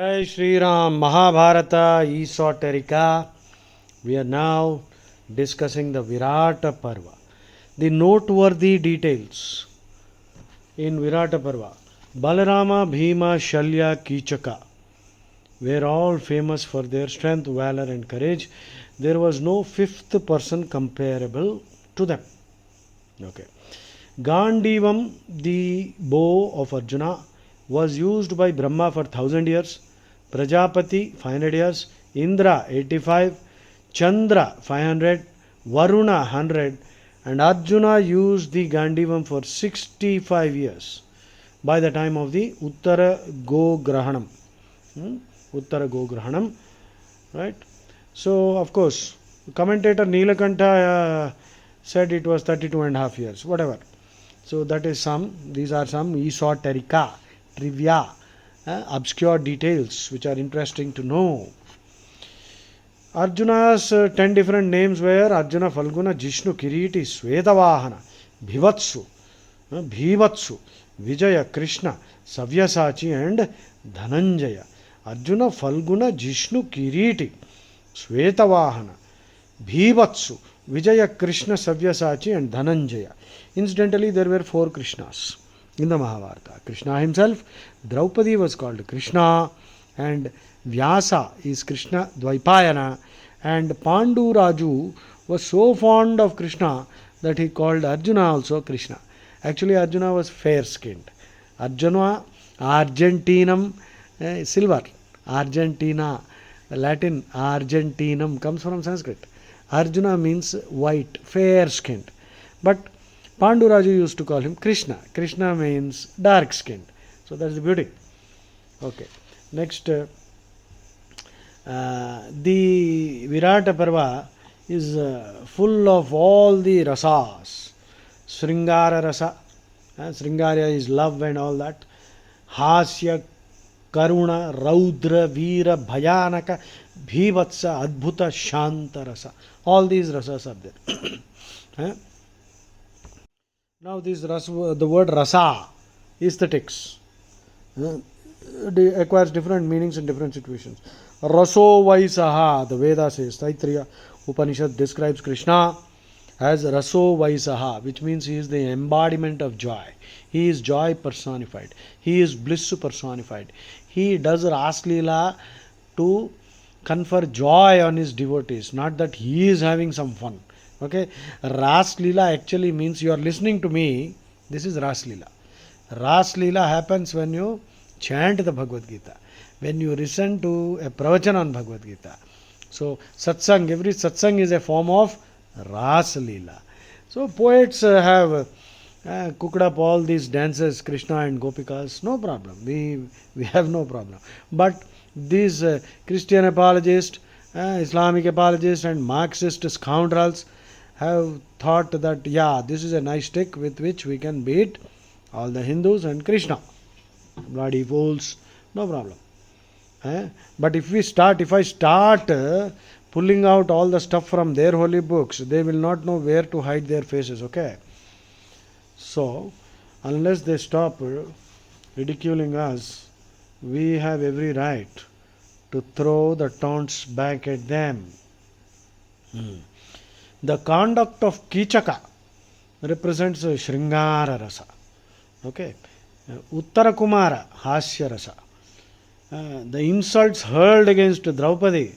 Jai Shri Ram, Mahabharata, Esoterica. We are now discussing the Virata Parva. The noteworthy details in Virata Parva. Balarama, Bhima, Shalya, Kichaka were all famous for their strength, valor, and courage. There was no fifth person comparable to them. Okay. Gandivam, the bow of Arjuna, was used by Brahma for 1000 years, Prajapati 500 years, Indra 85, Chandra 500, Varuna 100, and Arjuna used the Gandivam for 65 years by the time of the Uttara Gograhanam. Uttara Gograhanam, right? So, of course, commentator Neelakanta said it was 32.5 years, whatever. So, that is these are some esoterica, trivia, obscure details which are interesting to know. Arjuna's 10 different names were Arjuna, Falguna, Jishnu, Kiriti, Svetavahana, Bhivatsu, Bhivatsu, Vijaya, Krishna, Savyasachi and Dhananjaya. Arjuna, Falguna, Jishnu, Kiriti, Svetavahana, Bhivatsu, Vijaya, Krishna, Savyasachi and Dhananjaya. Incidentally, there were 4 Krishnas in the Mahabharata. Krishna himself, Draupadi was called Krishna, and Vyasa is Krishna Dvaipayana, and Pandu Raju was so fond of Krishna that he called Arjuna also Krishna. Actually, Arjuna was fair-skinned. Arjuna, Argentinum, silver, Argentina, Latin Argentinum comes from Sanskrit. Arjuna means white, fair-skinned. But Panduraju used to call him Krishna. Krishna means dark-skinned. So that's the beauty. Okay. Next, the Virata Parva is full of all the rasas. Sringara rasa. Sringara is love and all that. Hasya, Karuna, Raudra, Veera, Bhayanaka, Bhivatsa, Adbhuta, Shanta rasa. All these rasas are there. Now this the word rasa, aesthetics, acquires different meanings in different situations. Raso Vaisaha, the Veda says, Taittiriya Upanishad describes Krishna as Raso Vaisaha, which means he is the embodiment of joy. He is joy personified. He is bliss personified. He does Ras Leela to confer joy on his devotees, not that he is having some fun. Okay, Ras Leela actually means you are listening to me. This is Ras Leela. Ras Leela happens when you chant the Bhagavad Gita, when you listen to a pravachan on Bhagavad Gita. So, satsang, every satsang is a form of Ras Leela. So, poets have cooked up all these dances, Krishna and Gopikas, no problem. We have no problem. But these Christian apologists, Islamic apologists and Marxist scoundrels have thought that, yeah, this is a nice stick with which we can beat all the Hindus and Krishna. Bloody fools, no problem. But if I start pulling out all the stuff from their holy books, they will not know where to hide their faces, okay? So, unless they stop ridiculing us, we have every right to throw the taunts back at them. The conduct of Kichaka represents Sringara Rasa. Okay. Uttara Kumara, Hasya Rasa. The insults hurled against Draupadi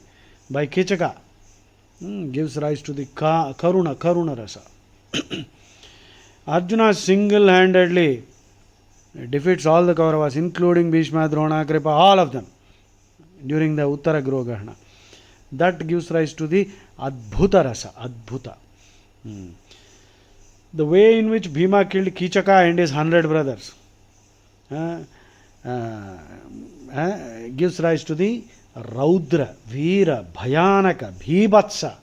by Kichaka gives rise to the Karuna Rasa. Arjuna single-handedly defeats all the Kauravas, including Bhishma, Drona, Kripa, all of them during the Uttara Grogahana. That gives rise to the Adbhuta Rasa, Adbhuta. The way in which Bhima killed Kichaka and his 100 brothers gives rise to the Raudra, Veera, Bhayanaka, Bhivatsa,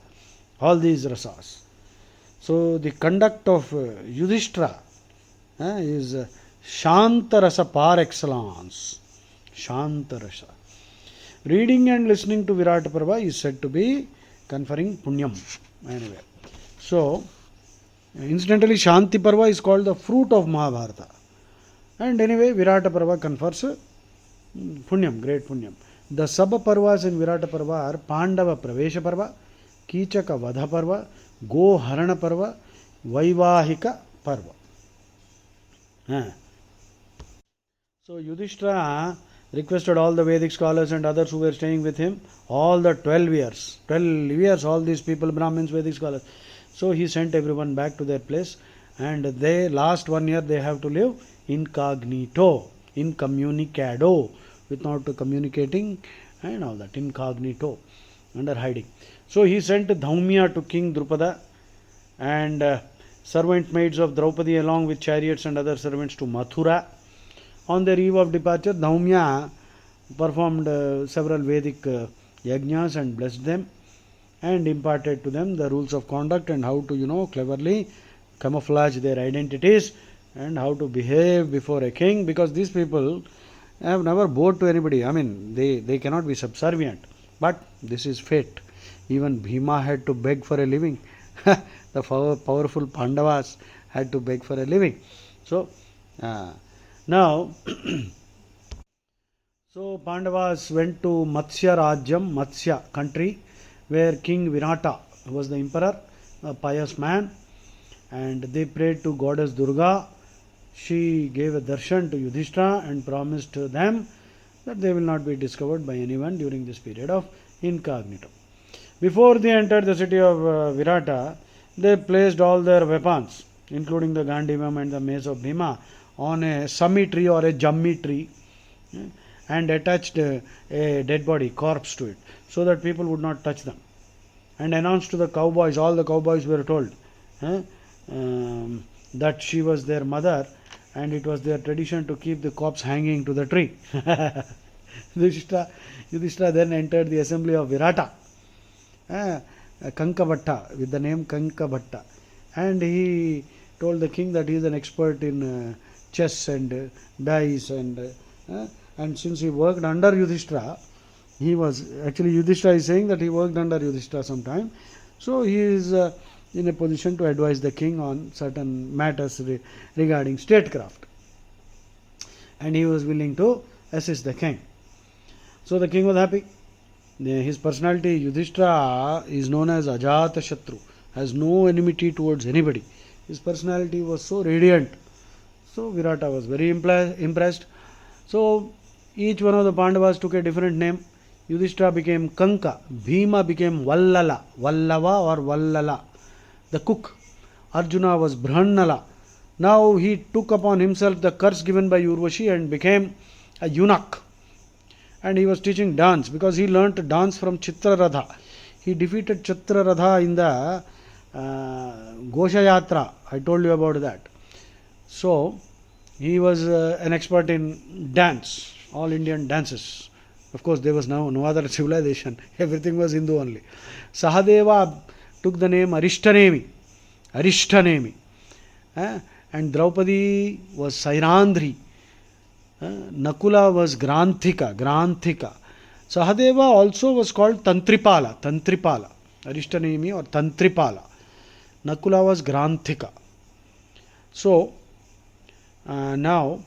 all these rasas. So the conduct of Yudhishthira is Shanta Rasa par excellence. Shanta Rasa. Reading and listening to Virata Parva is said to be conferring punyam. Anyway, so incidentally, Shanti Parva is called the fruit of Mahabharata. And anyway, Virata Parva confers punyam, great punyam. The sub-parvas in Virata Parva are Pandava Pravesha Parva, Kichaka Vadha Parva, Go Harana Parva, Vaivahika Parva. So Yudhishthira requested all the Vedic scholars and others who were staying with him, all the 12 years, all these people, Brahmins, Vedic scholars. So he sent everyone back to their place, and they, last 1 year, they have to live incognito, incommunicado, without communicating and all that, incognito, under hiding. So he sent Dhaumya to King Drupada and servant maids of Draupadi along with chariots and other servants to Mathura. On their eve of departure, Dhaumya performed several Vedic yajnas and blessed them and imparted to them the rules of conduct and how to, cleverly camouflage their identities and how to behave before a king, because these people have never bowed to anybody. I mean, they cannot be subservient. But this is fate. Even Bhima had to beg for a living. The powerful Pandavas had to beg for a living. So, now, so Pandavas went to Matsya Rajyam, Matsya country, where King Virata was the emperor, a pious man, and they prayed to goddess Durga. She gave a darshan to Yudhishthira and promised them that they will not be discovered by anyone during this period of incognito. Before they entered the city of Virata, they placed all their weapons, including the Gandivam and the mace of Bhima, on a sami tree or a jammi tree, and attached a dead body, corpse to it, so that people would not touch them, and announced to the cowboys, all the cowboys were told that she was their mother, and it was their tradition to keep the corpse hanging to the tree. Yudhishthira then entered the assembly of Virata, Kankabhatta, with the name Kankabhatta, and he told the king that he is an expert in chess and dice, and since he worked under Yudhishthira, Yudhishthira is saying that he worked under Yudhishthira sometime, so he is in a position to advise the king on certain matters regarding statecraft, and he was willing to assist the king. So the king was happy. His personality, Yudhishthira, is known as Ajata Shatru, has no enmity towards anybody. His personality was so radiant. So Virata was very impressed. So each one of the Pandavas took a different name. Yudhishthira became Kanka, Bhima became Vallala, Vallava or Vallala, the cook. Arjuna was Brahannala. Now he took upon himself the curse given by Urvashi and became a eunuch. And he was teaching dance, because he learnt to dance from Chitraratha. He defeated Chitraratha in the Goshayatra. I told you about that. So he was an expert in dance, all Indian dances. Of course, there was no other civilization. Everything was Hindu only. Sahadeva took the name Arishtanemi. And Draupadi was Sairandri. Nakula was Granthika. Sahadeva also was called Tantripala. Arishtanemi or Tantripala. Nakula was Granthika. So, now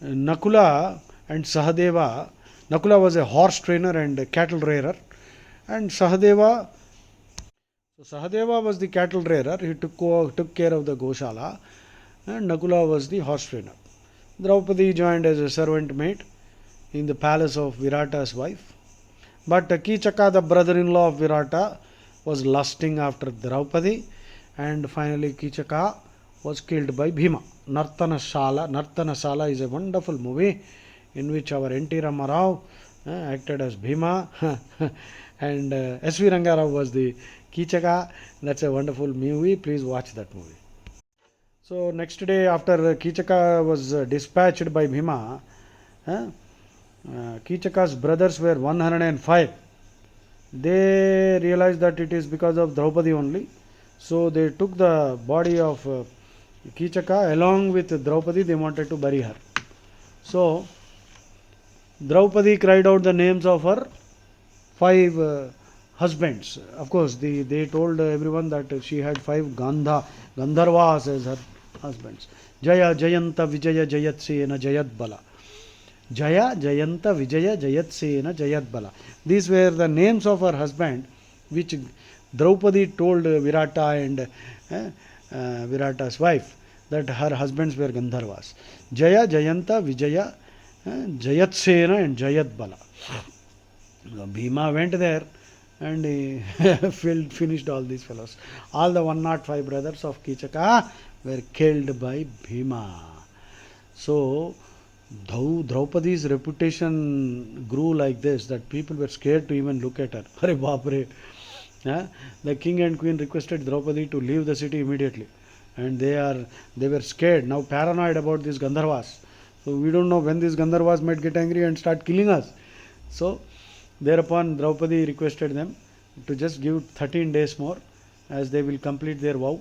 Nakula and Sahadeva, Nakula was a horse trainer and a cattle rearer, and Sahadeva was the cattle rearer. He took care of the Goshala, and Nakula was the horse trainer. Draupadi joined as a servant maid in the palace of Virata's wife. But Kichaka, the brother-in-law of Virata, was lusting after Draupadi, and finally Kichaka was killed by Bhima. Nartanashala is a wonderful movie in which our N.T. Ramarao acted as Bhima and S.V. Rangarao was the Kichaka. That's a wonderful movie. Please watch that movie. So next day, after Kichaka was dispatched by Bhima, Kichaka's brothers were 105. They realized that it is because of Draupadi only. So they took the body of Kichaka along with Draupadi. They wanted to bury her. So Draupadi cried out the names of her 5 husbands. Of course, they told everyone that she had 5 Gandharvas as her husbands. Jaya Jayanta Vijaya Jayatsena Jayat Bala. Jaya, Jayanta, Vijaya, Jayatsena, Jayadbala. These were the names of her husband, which Draupadi told Virata and Virata's wife that her husbands were Gandharvas. Jaya, Jayanta, Vijaya, Jayatsena and Jayadbala. So Bhima went there and he finished all these fellows. All the 105 brothers of Kichaka were killed by Bhima. So Draupadi's reputation grew like this that people were scared to even look at her. Hare Bapre. The king and queen requested Draupadi to leave the city immediately. And they were scared, now paranoid about these Gandharvas. So we don't know when these Gandharvas might get angry and start killing us. So thereupon Draupadi requested them to just give 13 days more, as they will complete their vow,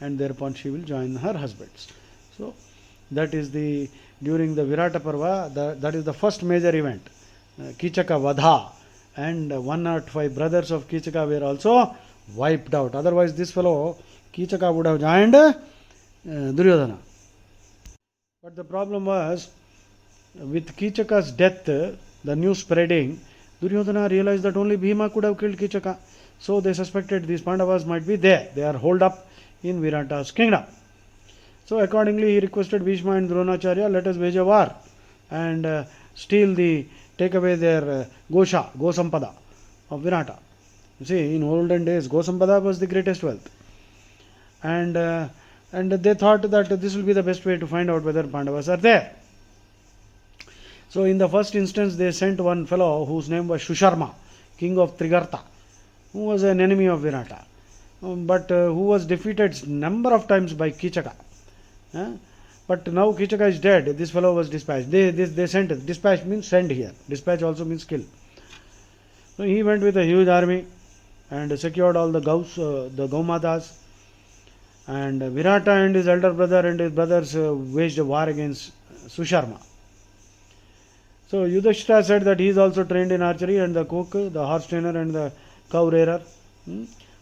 and thereupon she will join her husbands. So that is during the Virata Parva, that is the first major event, Kichaka Vadha, and 105 brothers of Kichaka were also wiped out. Otherwise this fellow Kichaka would have joined Duryodhana. But the problem was, with Kichaka's death, the news spreading, Duryodhana realized that only Bhima could have killed Kichaka. So they suspected these Pandavas might be there. They are holed up in Virata's kingdom. So accordingly he requested Bhishma and Dronacharya, let us wage a war and take away their Gosampada of Virata. You see, in olden days, Gosampada was the greatest wealth. And they thought that this will be the best way to find out whether Pandavas are there. So in the first instance, they sent one fellow whose name was Shusharma, king of Trigarta, who was an enemy of Virata, but who was defeated number of times by Kichaka. But now Kichaka is dead. This fellow was dispatched. They sent it. Dispatch means send here. Dispatch also means kill. So he went with a huge army and secured all the Gaumatas. And Virata and his elder brother and his brothers waged a war against Susharma. So Yudhishthira said that he is also trained in archery, and the cook, the horse trainer and the cow rearer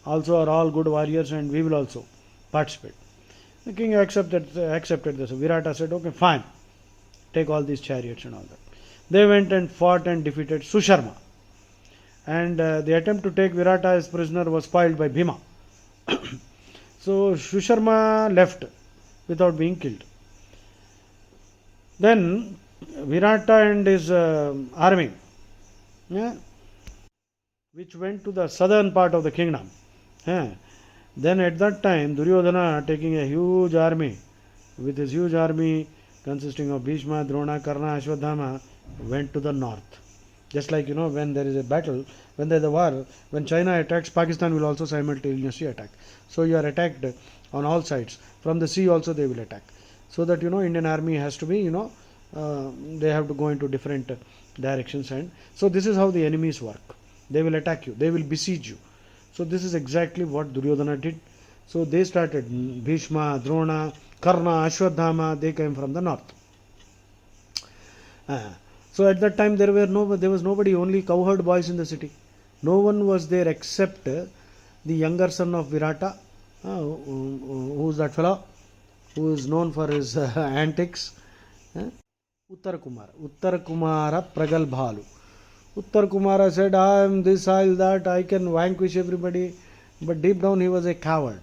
also are all good warriors, and we will also participate. The king accepted this. Virata said, okay, fine, take all these chariots and all that. They went and fought and defeated Susharma. And the attempt to take Virata as prisoner was spoiled by Bhima. So Susharma left without being killed. Then Virata and his army, which went to the southern part of the kingdom. Then at that time, Duryodhana, taking a huge army, with his huge army consisting of Bhishma, Drona, Karna, Ashwadhama, went to the north. Just like, when there is a battle, when there is a war, when China attacks, Pakistan will also simultaneously attack. So you are attacked on all sides. From the sea also they will attack. So that, Indian army has to be, they have to go into different directions. And so this is how the enemies work. They will attack you. They will besiege you. So this is exactly what Duryodhana did. So they started Bhishma, Drona, Karna, Ashwadhama, they came from the north. So at that time there was nobody, only cowherd boys in the city. No one was there except the younger son of Virata. Who is that fellow? Who is known for his antics? Uttara Kumara Pragalbhalu. Uttar Kumara said, I am this, I am that, I can vanquish everybody. But deep down he was a coward.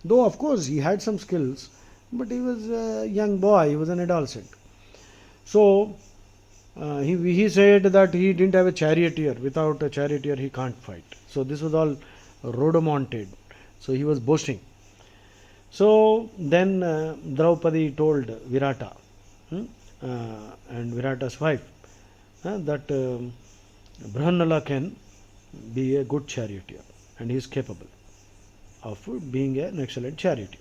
Though of course he had some skills, but he was a young boy, he was an adolescent. So he said that he didn't have a charioteer. Without a charioteer he can't fight. So this was all rhodomontade. So he was boasting. So then Draupadi told Virata and Virata's wife that Brahmanala can be a good charioteer and he is capable of being an excellent charioteer.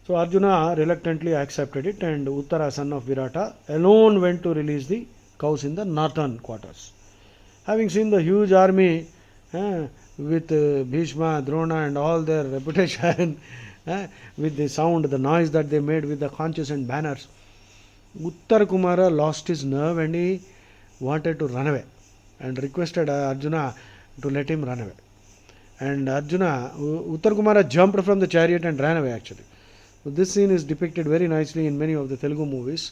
So Arjuna reluctantly accepted it, and Uttara, son of Virata, alone went to release the cows in the northern quarters. Having seen the huge army with Bhishma, Drona and all their reputation, with the sound, the noise that they made with the conches and banners, Uttara Kumara lost his nerve and he wanted to run away and requested Arjuna to let him run away. And Uttara Kumara jumped from the chariot and ran away actually. So this scene is depicted very nicely in many of the Telugu movies.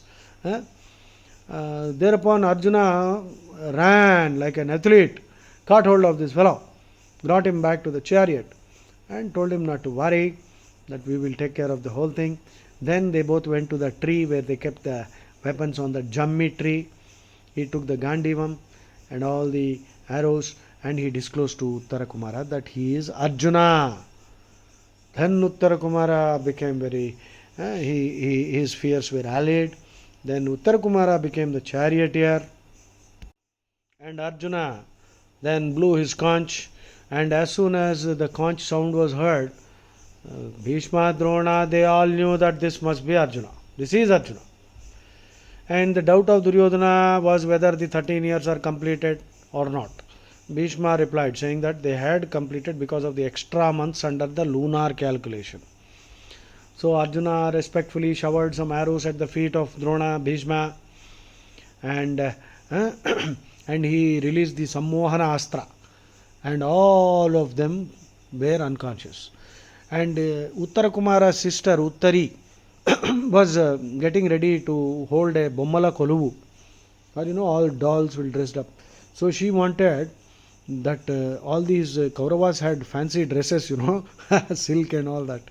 Thereupon Arjuna ran like an athlete, caught hold of this fellow, brought him back to the chariot, and told him not to worry, that we will take care of the whole thing. Then they both went to the tree where they kept the weapons on the Jammi tree. He took the Gandivam and all the arrows, and he disclosed to Uttarakumara that he is Arjuna. Then Uttarakumara became very, his fears were allayed. Then Uttarakumara became the charioteer, and Arjuna then blew his conch, and as soon as the conch sound was heard, Bhishma, Drona, they all knew that this must be Arjuna. This is Arjuna. And the doubt of Duryodhana was whether the 13 years are completed or not. Bhishma replied, saying that they had completed because of the extra months under the lunar calculation. So Arjuna respectfully showered some arrows at the feet of Drona, Bhishma, and and he released the Sammohana Astra, and all of them were unconscious. And Uttarakumara's sister Uttari was getting ready to hold a Bommala Koluvu, or all dolls will dressed up. So she wanted that all these Kauravas had fancy dresses, silk and all that,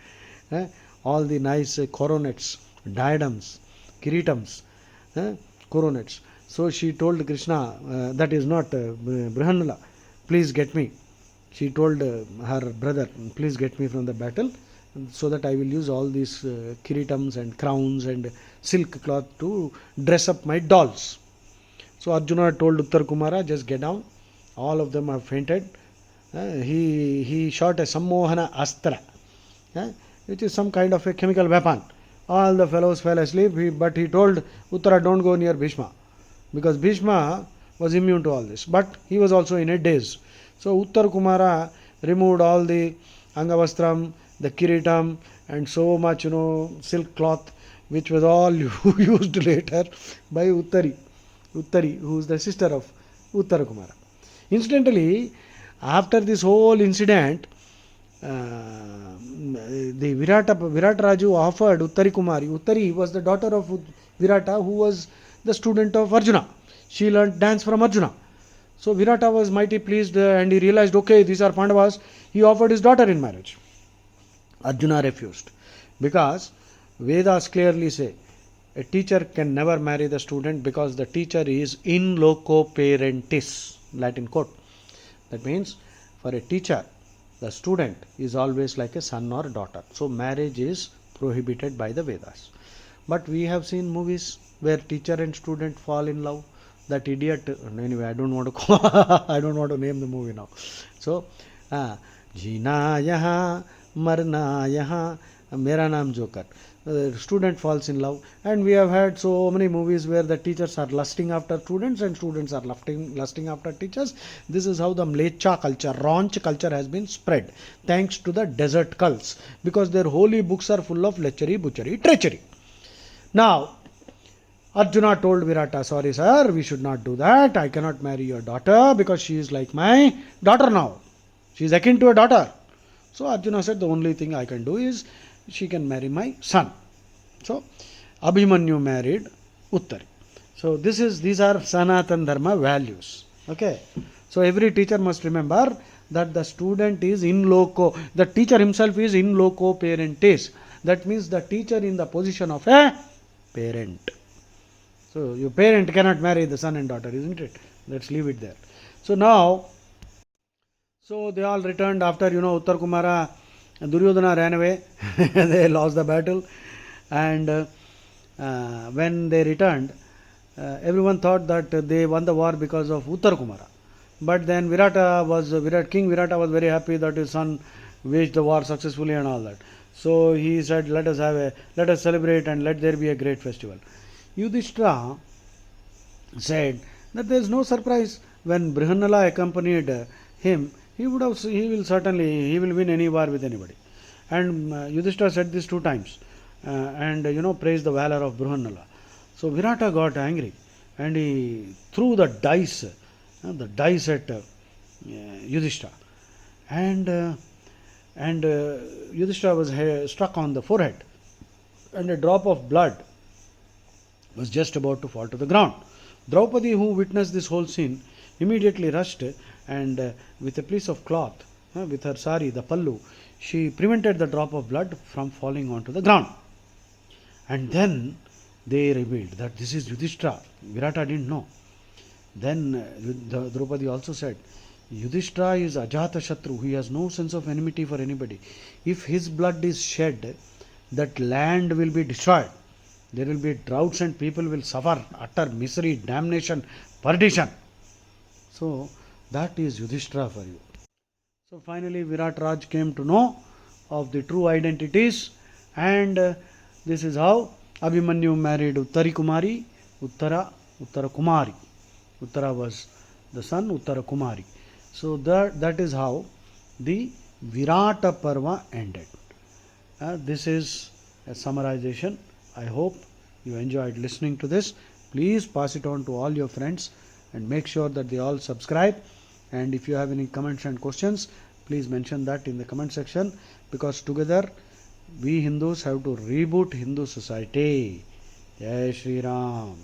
all the nice coronets, diadems, kiritams, coronets. So she told Krishna, that is not Brihannala, please get me. She told her brother, please get me from the battle, so that I will use all these kiritams and crowns and silk cloth to dress up my dolls. So Arjuna told Uttarakumara, just get down. All of them have fainted. He shot a Sammohana Astra, which is some kind of a chemical weapon. All the fellows fell asleep, but he told Uttara, don't go near Bhishma, because Bhishma was immune to all this, but he was also in a daze. So Uttarakumara removed all the Angavastram, the Kiritam, and so much silk cloth, which was all used later by Uttari, who is the sister of Uttarakumara. Incidentally, after this whole incident, the Virata Raju offered Uttari Kumari. Uttari was the daughter of Virata, who was the student of Arjuna. She learnt dance from Arjuna. So Virata was mighty pleased, and he realized, okay, these are Pandavas. He offered his daughter in marriage. Arjuna refused, because Vedas clearly say a teacher can never marry the student, because the teacher is in loco parentis, Latin quote. That means for a teacher, the student is always like a son or daughter. So marriage is prohibited by the Vedas. But we have seen movies where teacher and student fall in love. That idiot, anyway, I don't want to name the movie now. So, Jeena yaha, marna yaha, mera naam Joker. The student falls in love, and we have had so many movies where the teachers are lusting after students and students are lusting after teachers. This is how the mlecha culture, raunch culture has been spread, thanks to the desert cults, because their holy books are full of lechery, butchery, treachery. Now, Arjuna told Virata, sorry sir, we should not do that. I cannot marry your daughter, because she is like my daughter now. She is akin to a daughter. So Arjuna said, the only thing I can do is she can marry my son. So Abhimanyu married Uttari. So these are Sanatana Dharma values. Okay. So every teacher must remember that the student is in loco. The teacher himself is in loco parentis. That means the teacher in the position of a parent. So your parent cannot marry the son and daughter, isn't it? Let's leave it there. So now, so they all returned after, Uttarakumara, Duryodhana ran away. They lost the battle. And when they returned, everyone thought that they won the war because of Uttarakumara. But then King Virata was very happy that his son waged the war successfully and all that. So he said, let us celebrate and let there be a great festival. Yudhishthira said that there is no surprise. When Brihannala accompanied him, he will win any war with anybody. And Yudhishthira said this 2 times, and praised the valor of Brihannala. So Virata got angry, and he threw the dice at Yudhishthira, and Yudhishthira was struck on the forehead, and a drop of blood was just about to fall to the ground. Draupadi, who witnessed this whole scene, immediately rushed and with a piece of cloth, with her sari, the pallu, she prevented the drop of blood from falling onto the ground. And then they revealed that this is Yudhishthira. Virata didn't know. Then Draupadi also said, Yudhishthira is Ajata Shatru. He has no sense of enmity for anybody. If his blood is shed, that land will be destroyed. There will be droughts and people will suffer utter misery, damnation, perdition. So that is Yudhishthira for you. So finally Virat Raj came to know of the true identities, and this is how Abhimanyu married Uttari Kumari, Uttara Kumari. Uttara was the son, Uttara Kumari. So that is how the Virata Parva ended. This is a summarization. I hope you enjoyed listening to this. Please pass it on to all your friends and make sure that they all subscribe. And if you have any comments and questions, please mention that in the comment section, because together we Hindus have to reboot Hindu society. Jai Shri Ram.